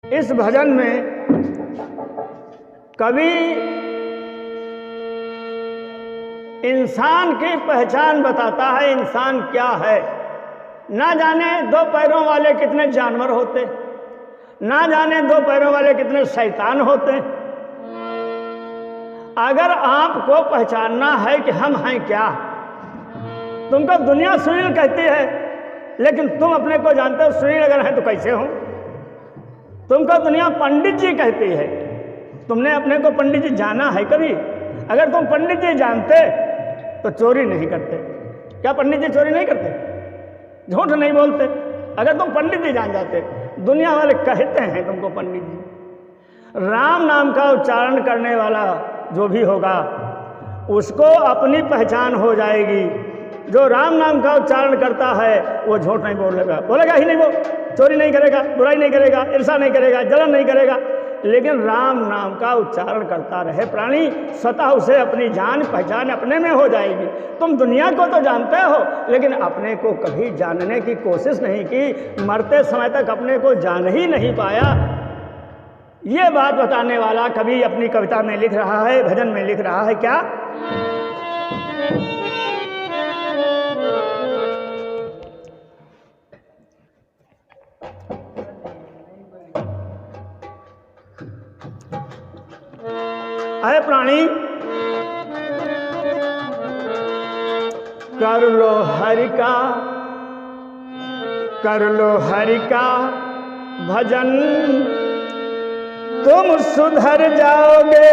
इस भजन में कवि इंसान की पहचान बताता है। इंसान क्या है? ना जाने दो पैरों वाले कितने जानवर होते, ना जाने दो पैरों वाले कितने शैतान होते। अगर आपको पहचानना है कि हम हैं क्या, तुमको दुनिया सुनील कहती है, लेकिन तुम अपने को जानते हो सुनील अगर हैं तो कैसे हो? तुमको दुनिया पंडित जी कहती है, तुमने अपने को पंडित जी जाना है कभी? अगर तुम पंडित जी जानते तो चोरी नहीं करते। क्या पंडित जी चोरी नहीं करते? झूठ नहीं बोलते। अगर तुम पंडित जी जान जाते, दुनिया वाले कहते हैं तुमको पंडित जी। राम नाम का उच्चारण करने वाला जो भी होगा उसको अपनी पहचान हो जाएगी। जो राम नाम का उच्चारण करता है वो झूठ नहीं बोलेगा, बोलेगा ही नहीं, वो चोरी नहीं करेगा, बुराई नहीं करेगा, ईर्षा नहीं करेगा, जलन नहीं करेगा। लेकिन राम नाम का उच्चारण करता रहे प्राणी, स्वतः उसे अपनी जान पहचान अपने में हो जाएगी। तुम दुनिया को तो जानते हो, लेकिन अपने को कभी जानने की कोशिश नहीं की। मरते समय तक अपने को जान ही नहीं पाया। ये बात बताने वाला कवि अपनी कविता में लिख रहा है, भजन में लिख रहा है। क्या? अरे प्राणी, कर लो हरि का, कर लो हरि का भजन, तुम सुधर जाओगे।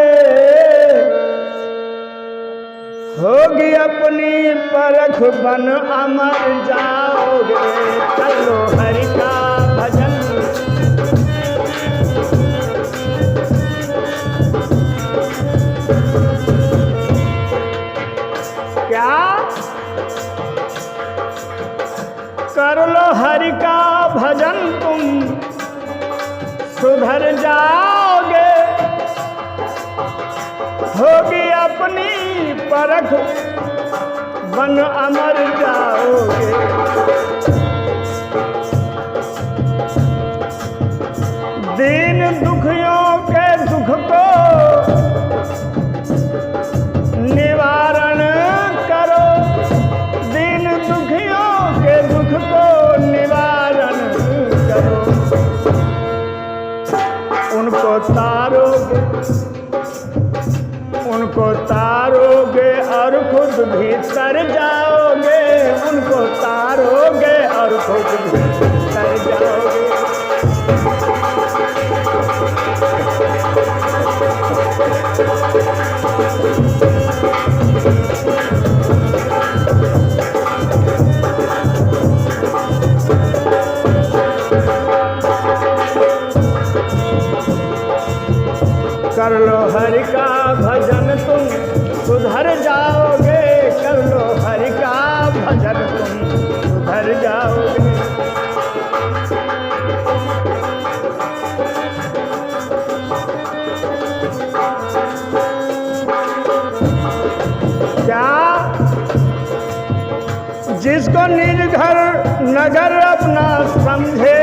होगी अपनी परख बन अमर जाओगे। कर लो हरि का भजन, क्या? कर लो हरि का भजन, तुम सुधर जाओगे। होगी अपनी परख बन अमर जाओगे। दीन दुखियों के दुख को निवारण करो। दीन दुखियों के दुख को निवारण करो। उनको तारोगे, उनको तारोगे और खुद भीतर जाओगे। उनको तारोगे और खुद भीतर जाओगे। कर लो हरि का भजन, तुम सुधर जाओगे। कर लो हरि का भजन, तुम सुधर जाओगे। क्या? जिसको निज घर नगर अपना समझे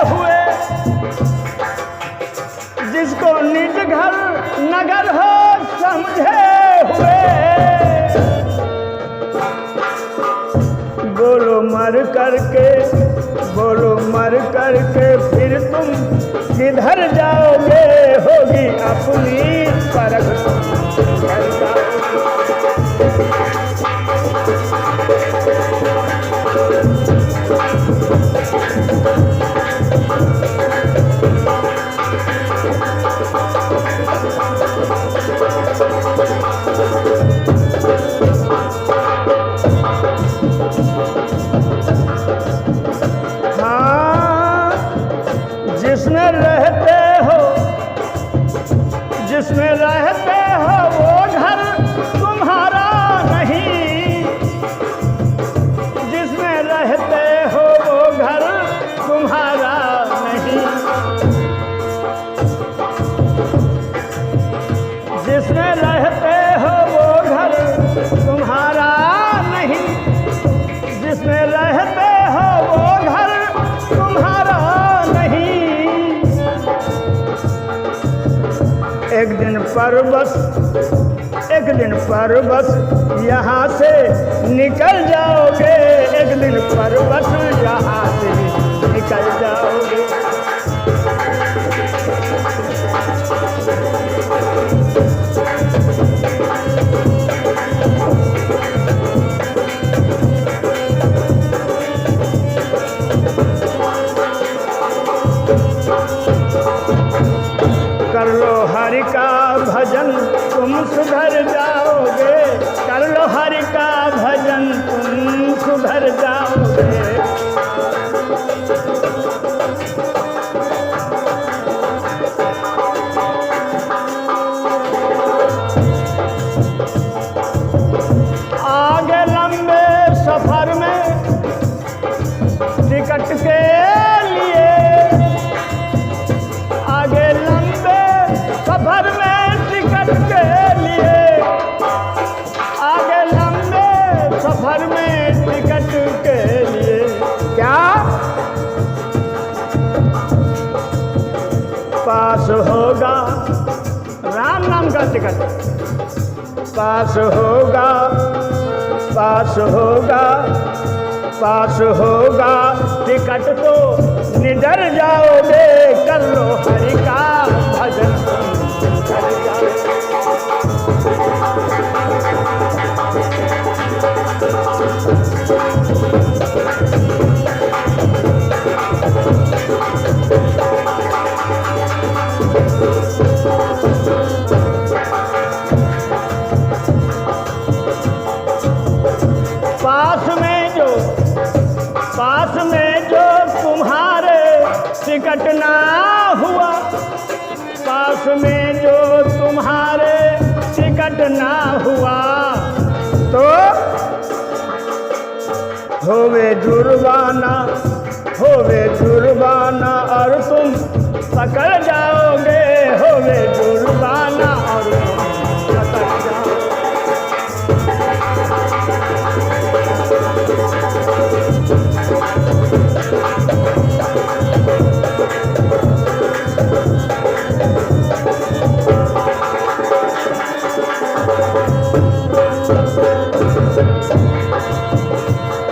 हुए, जिसको निज घर नगर हो समझे हुए, बोलो मर करके, बोलो मर करके फिर तुम किधर जाओगे। होगी अपनी परख कर जाओगे। हाँ, जिसमें रहते हो, जिसमें रहते हो वो घर तुम्हारा नहीं। जिसमें रहते हो वो घर तुम्हारा नहीं। जिसमें रहते हो वो घर तुम्हारा नहीं। जिसमें रहते हो वो घर तुम्हारा नहीं। एक दिन पर बस यहाँ से निकल जाओगे, एक दिन पर बस यहाँ से निकल जाओगे। कर लो हरि का भजन तुम सुधर जाओगे, कर लो हरि का भजन तुम सुधर जाओगे। आगे लंबे सफर में टिकट के लिए, आगे लंबे सफर में टिकट के लिए, आगे लंबे सफर में टिकट के लिए क्या पास होगा राम नाम का टिकट, पास होगा, पास होगा, पास होगा टिकट तो निडर जाओगे, कर लो हरि का भजन तुम कर जाओगे। पास में जो तुम्हारे टिकट ना हुआ, पास में जो तुम्हारे टिकट ना हुआ, तो होवे जुर्माना, होवे जुर्माना और तुम पकड़ जाओगे, होवे जुर्माना और तुम पकड़ जाओगे।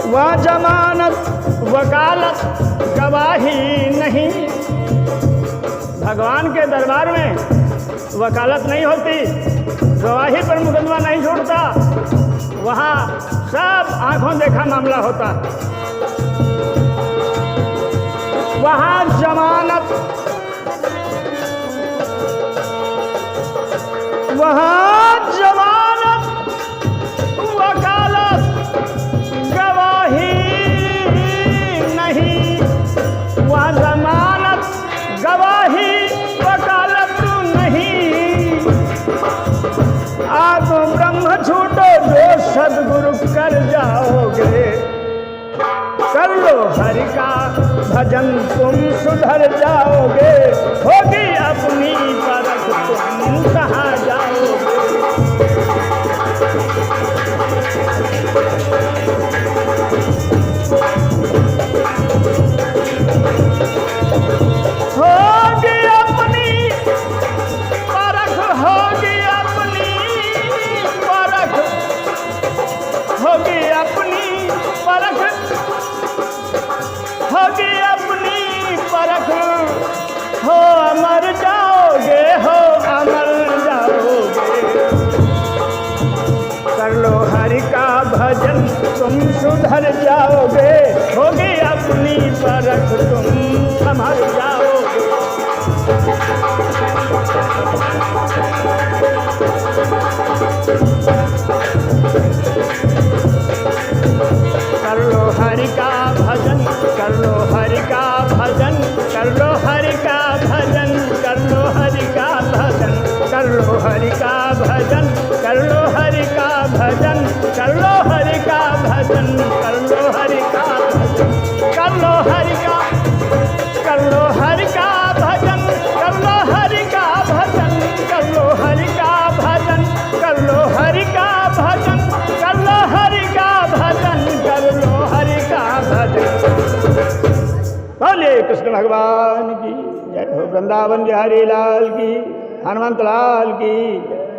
वह जमानत वकालत गवाही नहीं, भगवान के दरबार में वकालत नहीं होती, गवाही पर मुकदमा नहीं छूटता, वहाँ सब आंखों देखा मामला होता। वहाँ जमानत, वहाँ जमानत वकालत गवाही नहीं, वहाँ जमानत गवाही वकालत नहीं। आप ब्रह्म छूटो जो सद्गुरु कर जाओगे, कर लो हरि का भजन तुम सुधर जाओगे, होगी अपनी परख तुम कहाँ जाओगे। होगी अपनी परख, होगी अपनी परख, होगी अपनी परख, होगी अपनी परख, हो अमर जाओगे, हो अमर जाओगे। कर लो हरि का भजन तुम सुधर जाओगे, होगी अपनी परख तुम संभल जाओगे। कर लो हरि का भजन, कर लो हरि का भजन, कर लो हरि का भजन, कर लो हरि का भजन, कर लो हरि का भजन, कर लो हरि का भजन, कर लो हरि का भजन, कर लो हरि का भजन, कर लो हरि का, कर लो हरि का भजन, कर लो हरि का भजन, कर लो हरि का भजन, कर लो हरि का भजन, कर लो हरि का भजन, कर लो हरि का भजन। बोलिए कृष्ण भगवान की जय हो, वृंदावन बिहारी लाल की। हनुमंत लाल की जय।